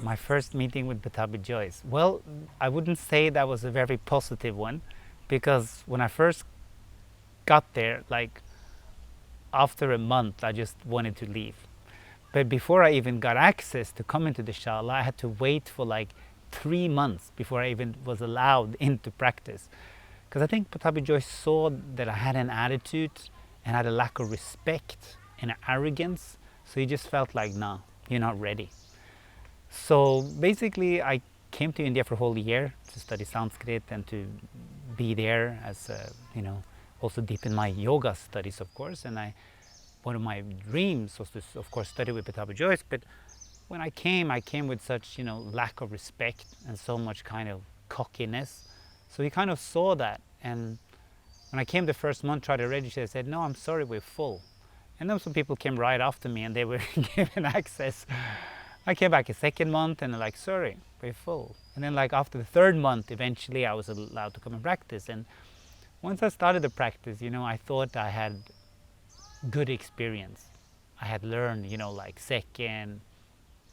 My first meeting with Pattabhi Jois. Well, I wouldn't say that was a very positive one, because when I first got there, like after a month, I just wanted to leave. But before I even got access to come into the Shala, I had to wait for like 3 months before I even was allowed into practice. Because I think Pattabhi Jois saw that I had an attitude and had a lack of respect and arrogance. So he just felt like, nah, you're not ready. So basically, I came to India for a whole year to study Sanskrit and to be there as a, also deepen my yoga studies, of course. And one of my dreams was to, of course, study with Pattabhi Jois. But when I came with such, lack of respect and so much kind of cockiness. So he kind of saw that. And when I came the first month, tried to register, I said, no, I'm sorry, we're full. And then some people came right after me and they were given access. I came back a second month and they're like, sorry, we're full. And then like after the third month, eventually I was allowed to come and practice. And once I started the practice, I thought I had good experience. I had learned, like second,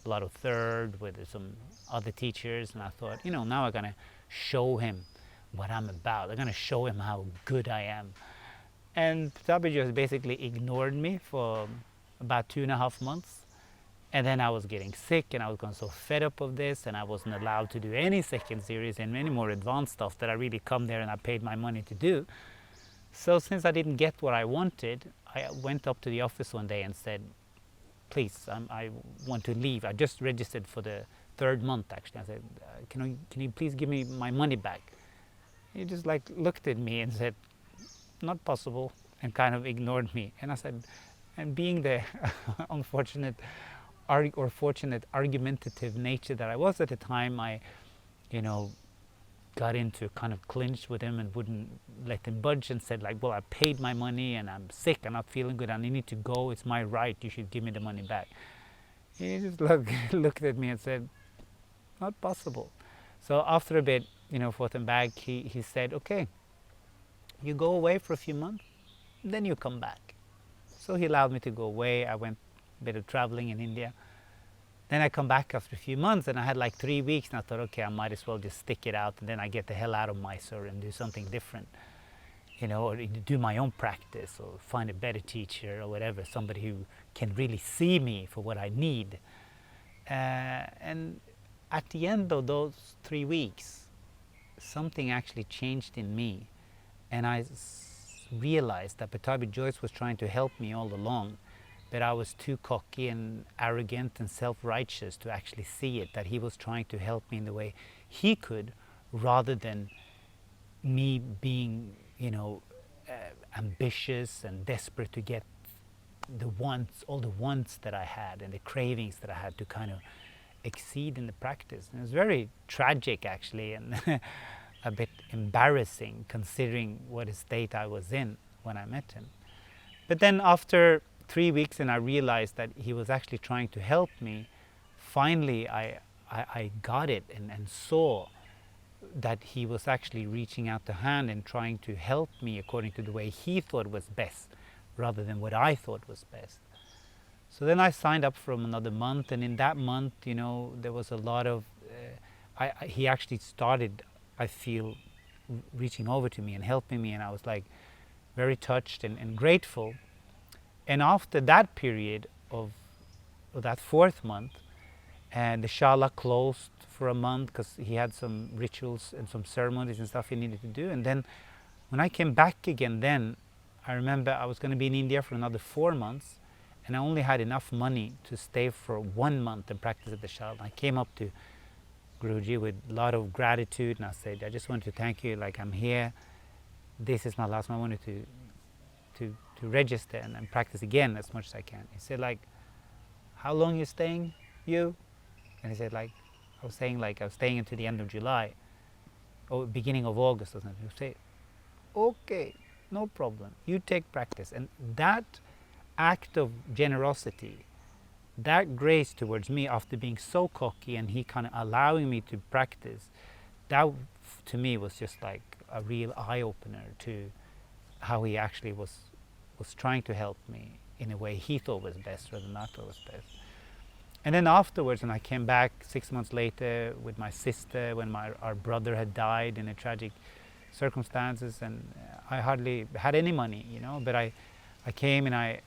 a lot of third with some other teachers. And I thought, now I'm going to show him what I'm about. I'm going to show him how good I am. And Pattabhi just basically ignored me for about 2.5 months. And then I was getting sick and I was getting so fed up of this, and I wasn't allowed to do any second series and any more advanced stuff that I really come there and I paid my money to do. So since I didn't get what I wanted, I went up to the office one day and said, please, I want to leave. I just registered for the third month actually. I said, can you please give me my money back? He just like looked at me and said, not possible, and kind of ignored me. And I said, and being the unfortunate or fortunate argumentative nature that I was at the time, I, got into kind of clinch with him and wouldn't let him budge and said like, well, I paid my money and I'm sick, I'm not feeling good, and I need to go, it's my right, you should give me the money back. He just looked at me and said, not possible. So after a bit, forth and back, he said, okay, you go away for a few months, then you come back. So he allowed me to go away. I went a bit of traveling in India. Then I come back after a few months and I had like 3 weeks, and I thought, okay, I might as well just stick it out and then I get the hell out of Mysore and do something different, or do my own practice or find a better teacher or whatever, somebody who can really see me for what I need. And at the end of those 3 weeks, something actually changed in me, and I realized that Pattabhi Jois was trying to help me all along, but I was too cocky and arrogant and self-righteous to actually see it, that he was trying to help me in the way he could, rather than me being, ambitious and desperate to get all the wants that I had and the cravings that I had to kind of exceed in the practice. And it was very tragic actually, and a bit embarrassing considering what a state I was in when I met him. But then after 3 weeks and I realized that he was actually trying to help me, finally I got it and saw that he was actually reaching out the hand and trying to help me according to the way he thought was best, rather than what I thought was best. So then I signed up for another month, and in that month, there was a lot of, he actually started, I feel, reaching over to me and helping me, and I was like very touched and grateful. And after that period of that 4th month, and the Shala closed for a month because he had some rituals and some ceremonies and stuff he needed to do. And then when I came back again, then I remember I was going to be in India for another 4 months, and I only had enough money to stay for 1 month and practice at the Shala. I came up to Guruji with a lot of gratitude, and I said, I just wanted to thank you, like I'm here, this is my last one, I wanted to register and practice again as much as I can. He said like, how long you staying, you? And he said like, I was staying until the end of July or beginning of August or something. He said, okay, no problem, you take practice. And that act of generosity, that grace towards me after being so cocky and he kind of allowing me to practice, that to me was just like a real eye-opener to how he actually was trying to help me in a way he thought was best rather than I thought was best. And then afterwards, when I came back 6 months later with my sister, when our brother had died in a tragic circumstances, and I hardly had any money, but I came, and I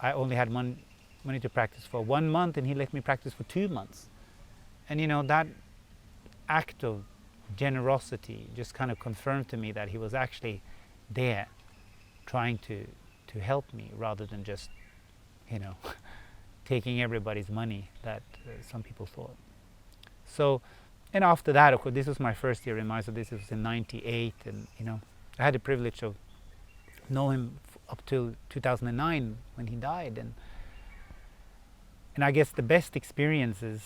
only had money to practice for 1 month, and he let me practice for 2 months. And that act of generosity just kind of confirmed to me that he was actually there trying to help me, rather than just taking everybody's money that some people thought. So, and after that, of course, this was my first year in Mysore. This was in '98, and I had the privilege of knowing him up till 2009 when he died, and I guess the best experiences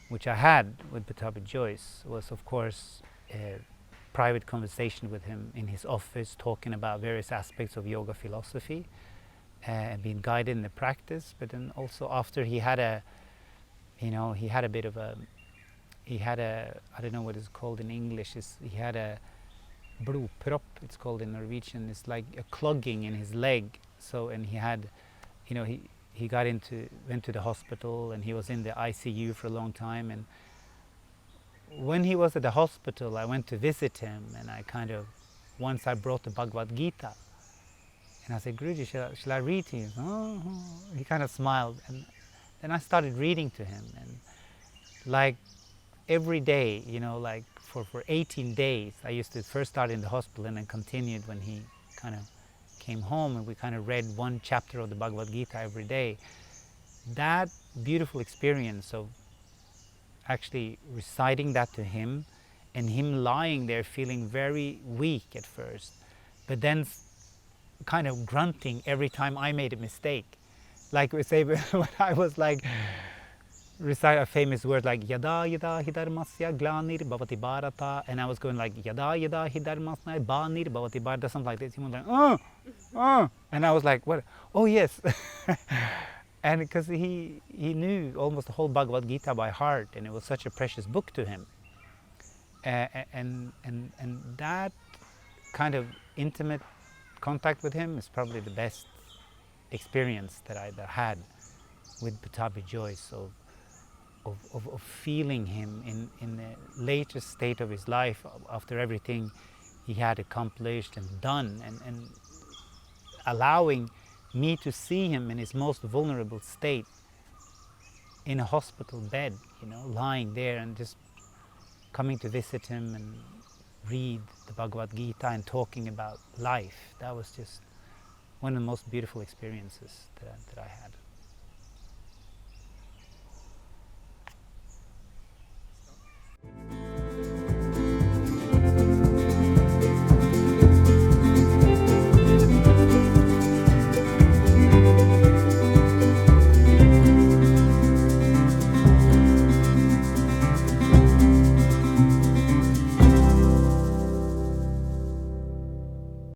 which I had with Pattabhi Jois was, of course, a private conversation with him in his office, talking about various aspects of yoga philosophy, and being guided in the practice. But then also after he had a bit of a, I don't know what it's called in English, he had a blodpropp, it's called in Norwegian. It's like a clogging in his leg. So, and he had, he went to the hospital, and he was in the ICU for a long time. And when he was at the hospital, I went to visit him, and once I brought the Bhagavad Gita, and I said, Guruji, shall I read to you? Oh. He kind of smiled, and then I started reading to him, and like every day, like for 18 days, I used to first start in the hospital and then continued when he kind of came home, and we kind of read one chapter of the Bhagavad Gita every day. That beautiful experience of actually reciting that to him, and him lying there feeling very weak at first, but then kind of grunting every time I made a mistake. Like we say, when I was like recite a famous word like yada yada hidharmasya glanir bhavati bharata, and I was going like yada yada hidharmasya banir bhavati bharata, something like this. He was like and I was like, what? Oh yes. And because he knew almost the whole Bhagavad Gita by heart, and it was such a precious book to him, and that kind of intimate contact with him is probably the best experience that I had with Pattabhi Jois, of feeling him in the later state of his life, after everything he had accomplished and done, and allowing me to see him in his most vulnerable state in a hospital bed, lying there, and just coming to visit him and read the Bhagavad Gita and talking about life. That was just one of the most beautiful experiences that I had.